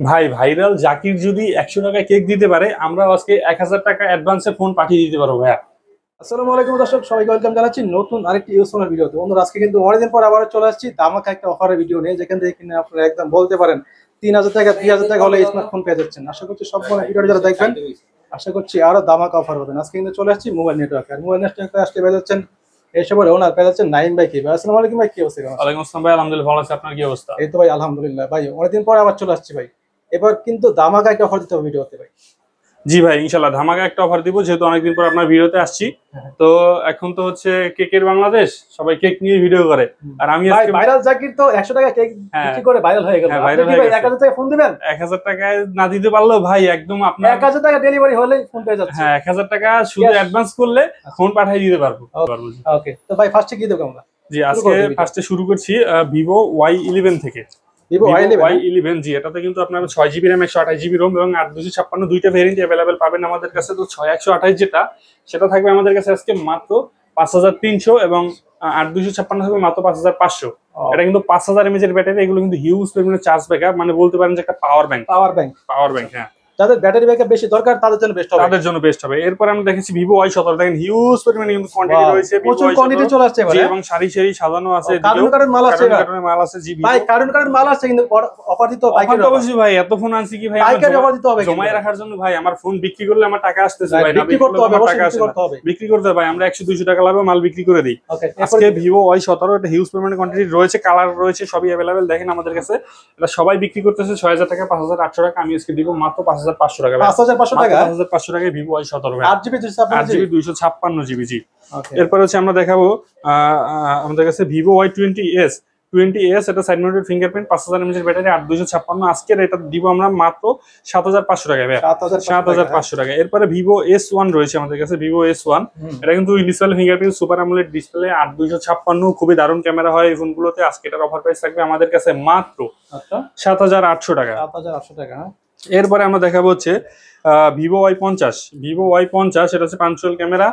ভাই ভাইরাল জাকির যদি 100 টাকা কেক দিতে পারে, আমরা আজকে 1000 টাকা অ্যাডভান্সে ফোন পাঠিয়ে দিতে পারবো ভাইয়া। আসসালামু আলাইকুম দর্শক, সবাইকে ওয়েলকাম জানাচ্ছি নতুন আরেকটি ইউজফুল ভিডিওতে। বন্ধুরা, আজকে কিন্তু অনেকদিন পর আবার চলে আসছি ধামাকা একটা অফারের ভিডিও নিয়ে, যেখান থেকে কিনে আপনারা একদম বলতে পারেন 3000 টাকা 2000 টাকা হলে স্মার্টফোন পেয়ে যাচ্ছেন। আশা করছি সম্পূর্ণ ভিডিওটা যারা দেখবেন, আশা করছি আরো ধামাকা অফার পাবেন। আজকে কিন্তু চলে আসছি মোবাইল নেটওয়ার্ক, আর মোবাইল নেটওয়ার্কে আসতে পেয়ে যাচ্ছেন এসবের ওনার পেয়ে যাচ্ছেন নাইম ভাই। কি ভাই, আসসালামু আলাইকুম ভাই, কি অবস্থা? ওয়ালাইকুম আসসালাম ভাই, আলহামদুলিল্লাহ ভালো আছি। আপনার কি অবস্থা? এই তো ভাই আলহামদুলিল্লাহ। ভাই অনেকদিন পর আবার চলে আসছি ভাই, এবার কিন্তু ধামাকা একটা অফার দিতে হবে ভিডিওতে ভাই। জি ভাই, ইনশাল্লাহ ধামাকা একটা অফার দিব, যেহেতু অনেকদিন পর আপনার ভিডিওতে আসছি। তো এখন তো হচ্ছে কেকের বাংলাদেশ, সবাই কেক নিয়ে ভিডিও করে, আর আমি আজকে ভাইরাল জাকির তো 100 টাকা কেক বিক্রি করে ভাইরাল হয়ে গেল। আপনি কি ভাই 1000 টাকা ফোন দিবেন? 1000 টাকায় না দিতে পারলেও ভাই একদম আপনার 1000 টাকা ডেলিভারি হলে ফোন পেয়ে যাচ্ছে। হ্যাঁ, 1000 টাকা শুধু অ্যাডভান্স করলে ফোন পাঠিয়ে দিতে পারবো। ওকে, তো ভাই ফার্স্টে কি দেবো আমরা? জি, আজকে ফার্স্টে শুরু করছি ভিভো Y11 থেকে। ভিভো Y11, জি, এটাতে কিন্তু আপনার 6GB RAM 128GB ROM এবং 8256 দুইটা ভেরিয়েন্ট अवेलेबल পাবেন আমাদের কাছে। তো 6128 যেটা, সেটা থাকবে আমাদের কাছে আজকে মাত্র 5300, এবং 8256 থাকবে মাত্র 5500। এটা কিন্তু 5000 mAh এর ব্যাটারি, এগুলো কিন্তু হিউজ পরিমাণে চার্জ ব্যাকআপ, মানে বলতে পারেন যে একটা পাওয়ার ব্যাংক। হ্যাঁ, যাদের ব্যাটারি ব্যাকআপ বেশি দরকার তাদের জন্য বেস্ট হবে। এরপর আমরা দেখেছি ভিভো Y17, দেখেন হিউজ পরিমাণে কিন্তু কোয়ান্টিটি রয়েছে, প্রচুর কোয়ান্টিটি চলে আসছে এবারে, এবং সারি সারি সাজানো আছে। কার্টুন মাল আছে জি ভাই, কার্টুন মাল আছে, কিন্তু অফার দিতে হবে। পাইকারি অবশ্যই ভাই, এত ফোন আনছি কি ভাই পাইকারি অফার দিতে হবে জমায় রাখার জন্য ভাই। আমার ফোন বিক্রি করলে আমার টাকা আসতেছে ভাই, না বিক্রি করতে হবে, অবশ্যই করতে হবে। বিক্রি করতে ভাই আমরা 100-200 টাকা লাভে মাল বিক্রি করে দিই। আজকে ভিভো Y17, এটা হিউজ পরিমাণে কোয়ান্টিটি রয়েছে, কালার রয়েছে, সবই अवेलेबल দেখেন আমাদের কাছে। এটা সবাই বিক্রি করতেছে 6000 টাকা 5800 টাকা, আমি আজকে দিব মাত্র 5500 টাকা। 5500 টাকায় ভিভো Y17 ভাই, 8GB 256GB। জি, এরপর হচ্ছে আমরা দেখাবো আমাদের কাছে ভিভো Y20s। এটা side mounted fingerprint, 5000 mAh battery, 8256। আজকের এটা দিব আমরা মাত্র 7500 টাকায় ভাই, 7500 টাকা। এরপরে ভিভো S1 রয়েছে আমাদের কাছে, ভিভো S1। এটা কিন্তু display fingerprint, super AMOLED display, 8256, খুবই দারুণ ক্যামেরা হয় এই ফোনগুলোতে। আজকে এটার অফার প্রাইস থাকবে আমাদের কাছে মাত্র 7800 টাকা। এরপরে আমরা দেখাবো হচ্ছে ভিভো Y50। এটা হচ্ছে পাঞ্চুয়াল ক্যামেরা,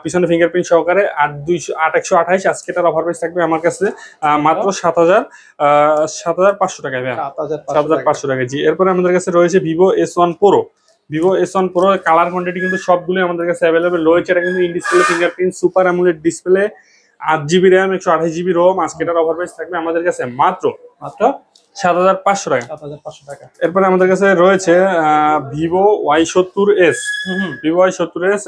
পিছনে ফিঙ্গারপ্রিন্ট সহকারে, 8128। আজকে এটার অফার প্রাইস থাকবে আমার কাছে মাত্র 7500 টাকায় ভাই, 7500 টাকা। জি, এরপরে আমাদের কাছে রয়েছে Vivo S1 Pro। Colour quantity কিন্তু সবগুলো আমাদের কাছে অ্যাভেলেবেল রয়েছে। এটা কিন্তু in display fingerprint, super AMOLED display, 8GB RAM 128GB ROM। আজকে এটার অফার প্রাইস থাকবে আমাদের কাছে মাত্র 7500 টাকা। এরপরে আমাদের কাছে রয়েছে ভিভো Y70s।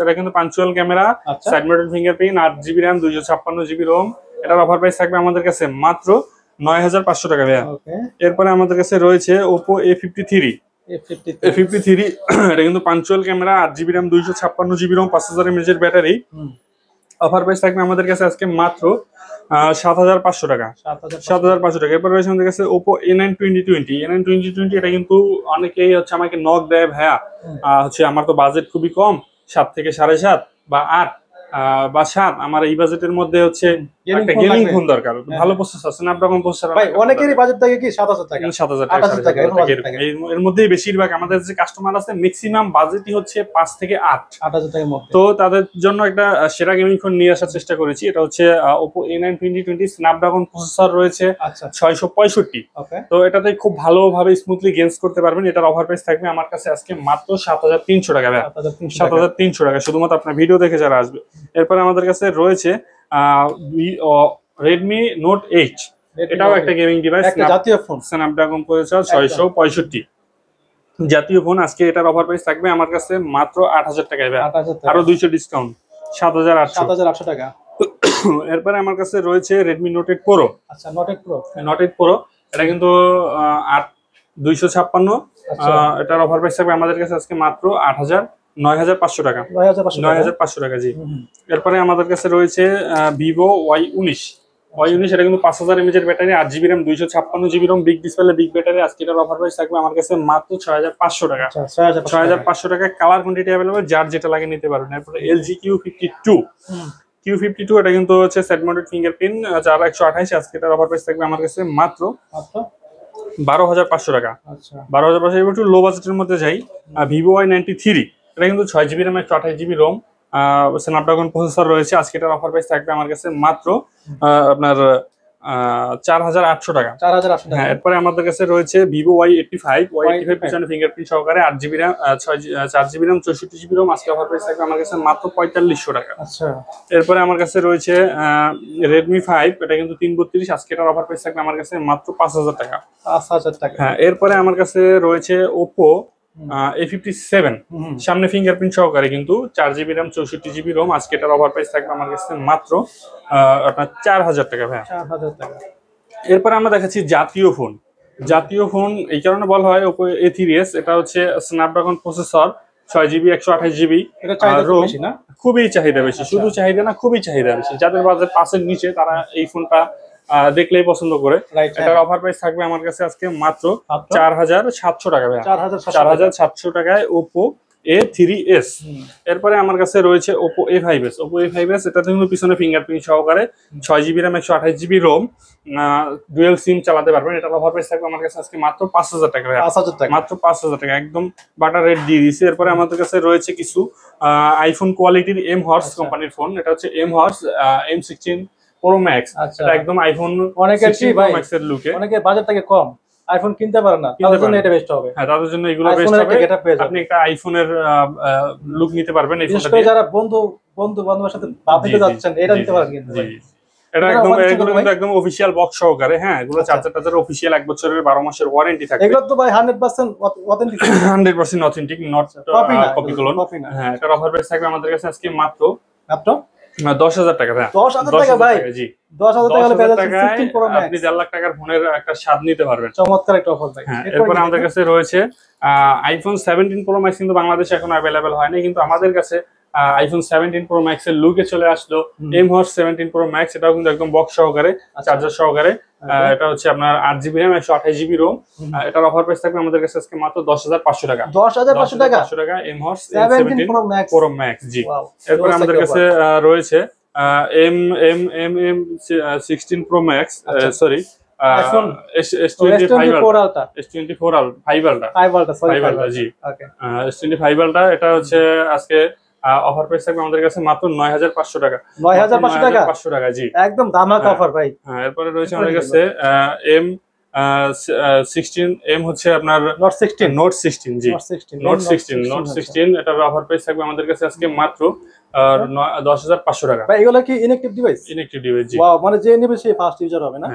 এটা কিন্তু punctual camera, side mounted fingerprint, 8GB RAM 256GB ROM। এটার অফার প্রাইস থাকবে আমাদের কাছে মাত্র 9500 টাকা ভাইয়া। এরপরে আমাদের কাছে রয়েছে Oppo A53। এটা কিন্তু punctual camera, 8GB RAM 256GB ROM, 5000 mAh এর ব্যাটারি। অফার প্রাইস থাকবে আমাদের কাছে আজকে মাত্র 7500 টাকা। এরপর রয়েছে আমাদের কাছে Oppo A9 2020। এটা কিন্তু অনেকেই হচ্ছে আমাকে নক দেয়, ভাইয়া হচ্ছে আমার তো বাজেট খুবই কম, 7 থেকে 7.5 বা 8 বা 7, আমার এই বাজেটের মধ্যে হচ্ছে একটা গেমিং ফোন দরকার, ভালো প্রসেসর, স্ন্যাপড্রাগন প্রসেসর। ভাই অনেকেরই বাজেট থাকে কি 7000 টাকা, 7000 টাকা, এর মধ্যেই বেশিরভাগ আমাদের যে কাস্টমার আছে ম্যাক্সিমাম বাজেটই হচ্ছে 5 থেকে 8000 টাকার মধ্যে। তো তাদের জন্য একটা সেরা গেমিং ফোন নিয়ে আসার চেষ্টা করেছি। এটা হচ্ছে Oppo A9 2020, স্ন্যাপড্রাগন প্রসেসর রয়েছে 665। তো এটাতে খুব ভালোভাবে স্মুথলি গেমস করতে পারবেন। এটার অফার প্রাইস থাকবে আমার কাছে আজকে মাত্র 7300 টাকা। 7300 টাকা শুধুমাত্র আপনার ভিডিও দেখে যারা আসবে। এরপরে আমাদের কাছে রয়েছে Redmi Note 8। এটাও একটা গেমিং ডিভাইস, জাতীয় ফোন, স্ন্যাপড্রাগন প্রসেসর 665 জাতীয় ফোন। আজকে এটার অফার প্রাইস থাকবে আমার কাছে মাত্র 8000 টাকায়, আরো 200 ডিসকাউন্ট, 7800 টাকা। এরপরে আমার কাছে রয়েছে Redmi Note 8 Pro। Note 8 Pro এটা কিন্তু 256। এটার অফার প্রাইস থাকবে আমাদের কাছে আজকে মাত্র 9500 টাকা। 9500 টাকা। জি, এরপরে আমাদের কাছে রয়েছে ভিভো Y19। এটা কিন্তু 5000 mAh এর battery, 8GB RAM 256GB ROM, big display, big battery. আজকে এটার অফার প্রাইস থাকবে আমার কাছে মাত্র 6500 টাকা। 6500 টাকা। কালার কোয়ান্টিটি अवेलेबल, যার যেটা লাগে নিতে পারবেন। এরপরে LG Q52। এটা কিন্তু হচ্ছে সাইড মাউন্টেড ফিঙ্গারপ্রিন্ট, যার 128। আজকে এটার অফার প্রাইস থাকবে আমার কাছে মাত্র 12500 টাকা। 12500। একটু লো বাজেটের মধ্যে যাই, ভিভো Y93। এটা কিন্তু 6GB RAM 128GB ROM, Snapdragon processor রয়েছে। আজকে এটার অফার প্রাইস থাকবে আমার কাছে মাত্র আপনার 4800 টাকা। 4800 টাকা। হ্যাঁ, এরপরে আমাদের কাছে রয়েছে ভিভো Y85 পিছনে ফিঙ্গারপ্রিন্ট সহকারে 8GB RAM 4GB RAM 64GB ROM আজকে অফার প্রাইস থাকবে আমার কাছে মাত্র 4500 টাকা। আচ্ছা, এরপরে আমার কাছে রয়েছে Redmi 5, এটা কিন্তু 332, আজকে এটার অফার প্রাইস থাকবে আমার কাছে মাত্র 5000 টাকা। 5000 টাকা। হ্যাঁ, এরপরে আমার কাছে রয়েছে Oppo A57, সামনে ফিঙ্গারপ্রিন্ট সহকারে কিন্তু 4GB RAM 64GB ROM আজকে এটার অফার প্রাইস থাকবে আমার কাছে মাত্র আপনার 4000 টাকা ভাই। 4000 টাকা। এরপরে আমরা দেখাচ্ছি জাতীয় ফোন এই কারণে বলা হয় Oppo A3s, এটা হচ্ছে স্ন্যাপড্রাগন প্রসেসর, 6GB 128GB এটা চাহিদা ROM, বেশি না? খুবই চাহিদা বেশি। শুধু চাহিদা না, খুবই চাহিদা বেশি। যাদের বাজেট 5 নিচে তারা এই ফোনটা দেখলেই পছন্দ করে। এটার অফার প্রাইস থাকবে আমার কাছে আজকে মাত্র 4700 টাকা ভাই। 4700 টাকায় Oppo A3s। এরপরে আমার কাছে রয়েছে Oppo A5s, এটাতে কিন্তু পিছনে ফিঙ্গারপ্রিন্ট সহকারে 6GB RAM 128GB ROM, dual SIM চালাতে পারবেন। এটার অফার প্রাইস থাকবে আমার কাছে আজকে মাত্র 5000 টাকা ভাই। 5000 টাকা, মাত্র 5000 টাকা, একদম বাটার রেট দিয়ে দিয়েছে। এরপরে আমাদের কাছে রয়েছে কিছু আইফোন কোয়ালিটির M-Horse কোম্পানির ফোন। এটা হচ্ছে M-Horse M16 Pro Max, এটা একদম আইফোন অনেকের কি ভাই, Max এর লুকে, অনেকে বাজেট থেকে কম আইফোন কিনতে পারে না, তাদের জন্য এটা বেস্ট হবে। হ্যাঁ, তাদের জন্য এগুলো বেস্ট হবে। আপনি একটা আইফোনের লুক নিতে পারবেন এই ফোনটা দিয়ে। যারা বন্ধু বান্ধবের সাথে বাপিতে যাচ্ছেন এটা নিতে পারেন কিন্তু ভাই। এটা একদম এগুলো কিন্তু একদম অফিশিয়াল বক্স সহকারে। হ্যাঁ, এগুলো চার্জার অফিশিয়াল 1 বছরের 12 মাসের ওয়ারেন্টি থাকবে। এগুলো তো ভাই 100% authentic, 100% authentic, not copy clone. হ্যাঁ, এটার অফার প্রাইস থাকবে আমাদের কাছে আজকে মাত্র 10,000 টাকা ভাই। 10,000 টাকা ভাই, জি 10,000 টাকা হলে পেয়ে যাচ্ছেন 16 Pro Max। আপনি 1.5 লাখ টাকার ফোনের একটা স্বাদ নিতে পারবেন। চমৎকার একটা অফার ভাই। হ্যাঁ, এরপর আমাদের কাছে রয়েছে আইফোন 17 Pro Max, কিন্তু বাংলাদেশে এখন अवेलेबल হয় না, কিন্তু আমাদের কাছে আইফোন 17 Pro Max এর লুকে চলে আসলো M-Horse 17 Pro Max, এটাও কিন্তু একদম বক্স সহকারে, চার্জার সহকারে। এটা হচ্ছে আপনার 8GB RAM 128GB ROM। এটার অফার প্রাইস থাকবে আমাদের কাছে আজকে মাত্র 10,500 টাকা। 10,500 টাকা M-Horse 17 Pro Max জি। এরপর আমাদের কাছে রয়েছে M16 Pro Max, sorry iPhone S24 Ultra জি। S25 Ultra, এটা হচ্ছে আজকে অফার প্রাইস থাকবে আমাদের কাছে মাত্র 9,500 টাকা। 9,500 টাকা জি, একদম ধামাকা অফার ভাই। হ্যাঁ, এরপরে রয়েছে আমাদের কাছে M হচ্ছে আপনার Note 16 জি, Note 16 এটার অফার প্রাইস থাকবে আমাদের কাছে আজকে মাত্র 10,500 টাকা। ভাই এগুলা কি ইনঅ্যাক্টিভ ডিভাইস? ইনঅ্যাক্টিভ ডিভাইস জি। ওয়াও, মানে যে নেবে সে ফার্স্ট ইউজার হবে না?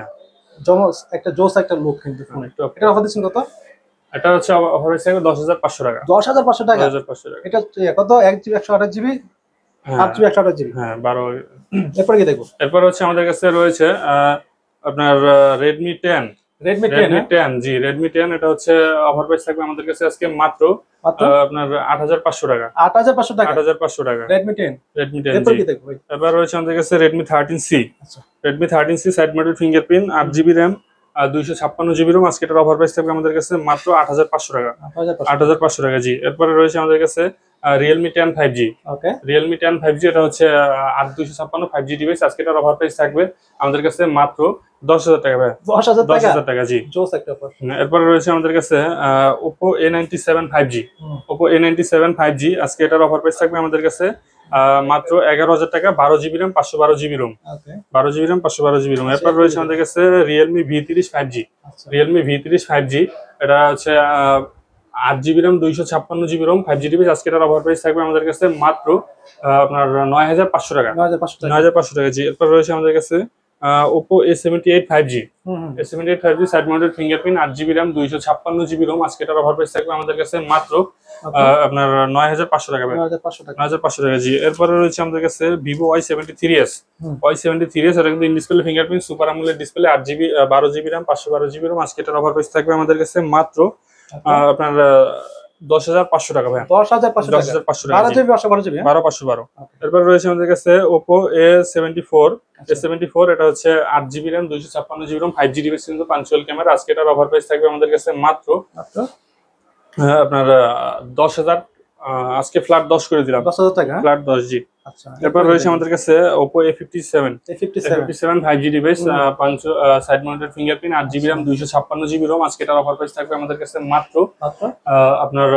জমস একটা জোস একটা লুক কিন্তু ফোনে। এটা অফার দিচ্ছেন কত? এটা হচ্ছে অফার প্রাইস থাকবে 10,500 টাকা। 10,500 টাকা, 10,500 টাকা। এটা কত? 1GB 128GB, 8GB 128GB। হ্যাঁ, 12। এরপর কি দেখবো? এরপর হচ্ছে আমাদের কাছে রয়েছে আপনার Redmi 10 জি, Redmi 10, এটা হচ্ছে অফার প্রাইস থাকবে আমাদের কাছে আজকে মাত্র আপনার 8,500 টাকা। 8,500 টাকা, 8,500 টাকা Redmi 10। এরপর কি দেখবো? এবার রয়েছে আমাদের কাছে Redmi 13C। Redmi 13C side mounted fingerprint, 8GB RAM 256GB ROM আজকে এটার অফার প্রাইস থাকবে আমাদের কাছে মাত্র 8,500 টাকা। 8,500 টাকা জি। এরপরে রয়েছে আমাদের কাছে Realme 10 5G। Realme 10 5G, এটা হচ্ছে 8,256 5G ডিভাইস। আজকে এটার অফার প্রাইস থাকবে আমাদের কাছে মাত্র 10,000 টাকা ভাই। 10,000 টাকা জি। এরপরে রয়েছে আমাদের কাছে Oppo A97 5G। Oppo A97 5G আজকে এটার অফার প্রাইস থাকবে আমাদের কাছে মাত্র 11,000 টাকা, 12GB RAM 512GB ROM। 12GB RAM 512GB ROM। এরপর রয়েছে আমাদের কাছে Realme V30 5G। Realme V30 5G, এটা হচ্ছে 8GB RAM 256GB ROM 5G device. আজকে এটার অফার প্রাইস থাকবে আমাদের কাছে মাত্র আপনার 9,500 টাকা। 9,500 টাকা জি। এরপর রয়েছে আমাদের কাছে Oppo A78 5G। A78 5G side mounted fingerprint, 8GB RAM 256GB ROM আজকে এটার অফার প্রাইস থাকবে আমাদের কাছে মাত্র আপনার 9,500 টাকা। 9,500 টাকা জি। এরপরে রয়েছে আমাদের কাছে Vivo Y73s। Y73s, এটা কিন্তু in display fingerprint, super AMOLED display, 8GB 12GB RAM 512GB ROM আজকে এটার অফার প্রাইস থাকবে আমাদের কাছে মাত্র আপনার 10,500 টাকা ভাই। 10,500 টাকা, 12,512। এরপর রয়েছে আমাদের কাছে Oppo A74। এটা হচ্ছে 8GB RAM 256GB ROM 5G device, কিন্তু পাঞ্চুয়াল ক্যামেরা। আজকে এটার অফার প্রাইস থাকবে আমাদের কাছে মাত্র আপনার 10,000, আজকে ফ্ল্যাট 10 করে দিলাম, 10,000 টাকা, ফ্ল্যাট 10 জি। এরপর রয়েছে আমাদের কাছে Oppo A57 5G device, side mounted fingerprint, 8GB RAM 256GB ROM আজকে এটার অফার প্রাইস থাকবে আমাদের কাছে মাত্র আপনার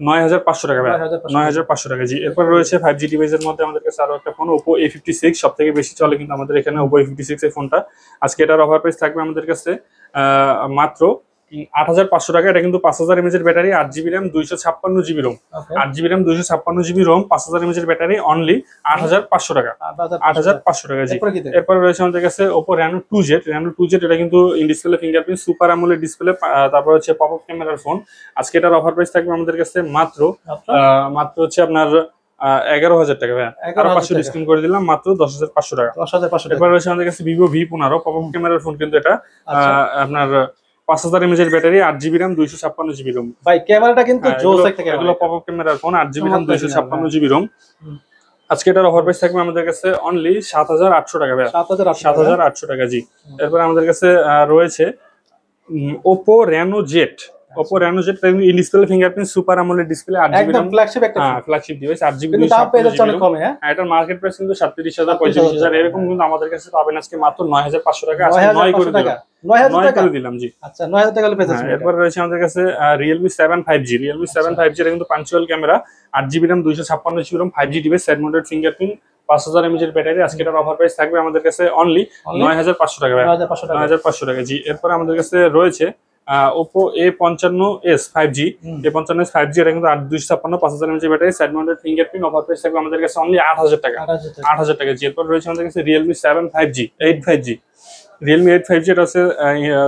9500 টাকা ভাই, 9500 টাকা জি। এরপর রয়েছে 5G ডিভাইসের মধ্যে আমাদের কাছে আরো একটা ফোন Oppo A56, সব থেকে বেশি চলে কিন্তু আমাদের এখানে Oppo A56 এর ফোনটা। আজকে এটার অফার প্রাইস থাকবে আমাদের কাছে মাত্র 8500 টাকা। এটা কিন্তু 5000 mAh এর battery, 8GB RAM, 256GB ROM, 8GB RAM, 256GB ROM, 5000 mAh এর ব্যাটারি, অনলি 8500 টাকা, 8500 টাকা জি। এরপর রয়েছে আমাদের কাছে Oppo Reno 2Z, Reno 2Z এটা কিন্তু in display fingerprint, super AMOLED display, তারপর হচ্ছে পপআপ ক্যামেরার ফোন। আজকে এটার অফার প্রাইস থাকবে আমাদের কাছে মাত্র হচ্ছে আপনার 11000 টাকা ভাই, 500 ডিসকাউন্ট করে দিলাম, মাত্র 10500 টাকা। এরপর রয়েছে আমাদের কাছে Vivo V15 পপআপ ক্যামেরার ফোন, কিন্তু এটা আপনার 5000 mAh এর battery, 8GB RAM, 256GB ROM ভাই। ক্যামেরাটা কিন্তু জোস একটা ক্যামেরা, এগুলো পপআপ ক্যামেরার phone, 8GB RAM, 256GB ROM। আজকে এটার অফার প্রাইস থাকবে আমাদের কাছে অনলি 7800 টাকা ভাই, 7800 টাকা জি। এরপর আমাদের কাছে রয়েছে Oppo Reno Z, Oppo Reno Z in display fingerprint, super AMOLED display, 8GB RAM, flagship একটা ফ্ল্যাগশিপ ডিভাইস, 8GB কিন্তু দাম পেয়ে যাচ্ছে অনেক কমে। হ্যাঁ, এটার মার্কেট প্রাইস কিন্তু 37000 35000 এরকম, কিন্তু আমাদের কাছে পাবেন আজকে মাত্র 9500 টাকা। আজকে 9 করে দিলাম, 9000 টাকা দিলাম জি। আচ্ছা, 9000 টাকা পেয়ে যাচ্ছে। এরপর রয়েছে আমাদের কাছে Realme 7 5G, Realme 7 5G এটা কিন্তু punctual camera, 8GB RAM, 256GB ROM, 5G device, side mounted fingerprint, 5000 mAh এর ব্যাটারি। আজকে এটার অফার প্রাইস থাকবে আমাদের কাছে অনলি 9500 টাকা, 9500 টাকা জি। এরপর আমাদের কাছে রয়েছে Oppo A55s 5G, A55s 5G এটা কিন্তু 8256, 5000 mAh battery, side mounted fingerprint. Offer price থাকবে আমাদের কাছে অনলি 8000 টাকা, 8000 টাকা জি। এরপর রয়েছে আমাদের কাছে Realme 7 5G 8 5G, Realme 8 5G এটা আছে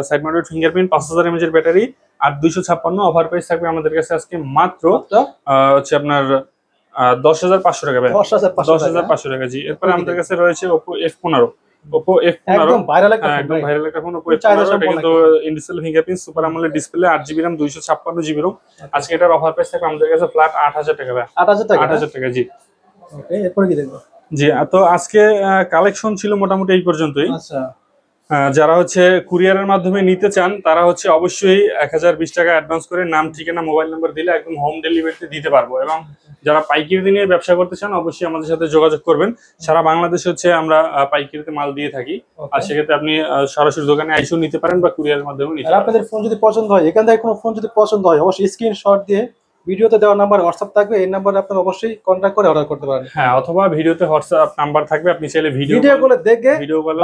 সাইড মাউন্টেড ফিঙ্গারপ্রিন্ট, 5000 mAh এর ব্যাটারি, 8256। অফার প্রাইস থাকবে আমাদের কাছে আজকে মাত্র হচ্ছে আপনার 10500 টাকা ভাই, 10500 টাকা জি। এরপর আমাদের কাছে রয়েছে Oppo F15, Oppo F15 একদম ভাইরাল একটা ফোন, Oppo F15 এটা কিন্তু in display fingerprint, super AMOLED display, 8GB RAM, 256GB ROM। আজকে এটার অফার প্রাইস থাকবে আমাদের কাছে ফ্ল্যাট 8000 টাকা ভাই, 8000 টাকা জি। ওকে, এরপর কি দেখবো জি? তো আজকে কালেকশন ছিল মোটামুটি এই পর্যন্তই। আচ্ছা, যারা হচ্ছে কুরিয়ারের মাধ্যমে নিতে চান তারা হচ্ছে অবশ্যই 1020 টাকা অ্যাডভান্স করে নাম, ঠিকানা, মোবাইল নাম্বার দিলে একদম হোম ডেলিভারিতে দিতে পারবো। এবং যারা পাইকারি নিয়ে ব্যবসা করতে চান অবশ্যই আমাদের সাথে যোগাযোগ করবেন। সারা বাংলাদেশে হচ্ছে আমরা পাইকারিতে মাল দিয়ে থাকি, আর সেক্ষেত্রে আপনি সরাসরি দোকানে এসেও নিতে পারেন বা কুরিয়ারের মাধ্যমে নিতে পারেন। আপনাদের ফোন যদি পছন্দ হয়, এখান থেকে কোনো ফোন যদি পছন্দ হয়, অবশ্যই স্ক্রিনশট দিয়ে ভিডিওতে দেওয়া নাম্বার হোয়াটসঅ্যাপ থাকবে, এই নাম্বারে আপনারা অবশ্যই কন্ট্যাক্ট করে অর্ডার করতে পারেন। হ্যাঁ, অথবা ভিডিওতে হোয়াটসঅ্যাপ নাম্বার থাকবে, আপনি চাইলে ভিডিও গুলো দেখে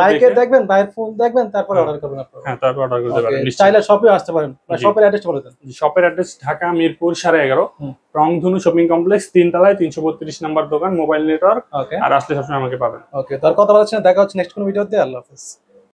বাইকে দেখে দেখবেন, বাইরের ফোন দেখবেন, তারপর অর্ডার করবেন আপনারা। হ্যাঁ, তারপর অর্ডার করতে পারেন। চাইলে শপে আসতে পারেন। শপের অ্যাড্রেস বলে দেন। শপের অ্যাড্রেস ঢাকা মিরপুর 11.5 রংধনু শপিং কমপ্লেক্স, 3 তলায়, 332 নাম্বার দোকান, মোবাইল নেটওয়ার্ক। আর আসলে সবসময় আমাকে পাবেন। ওকে, তার কথা বলছেন, দেখা হচ্ছে নেক্সট কোন ভিডিওতে। আল্লাহ হাফেজ।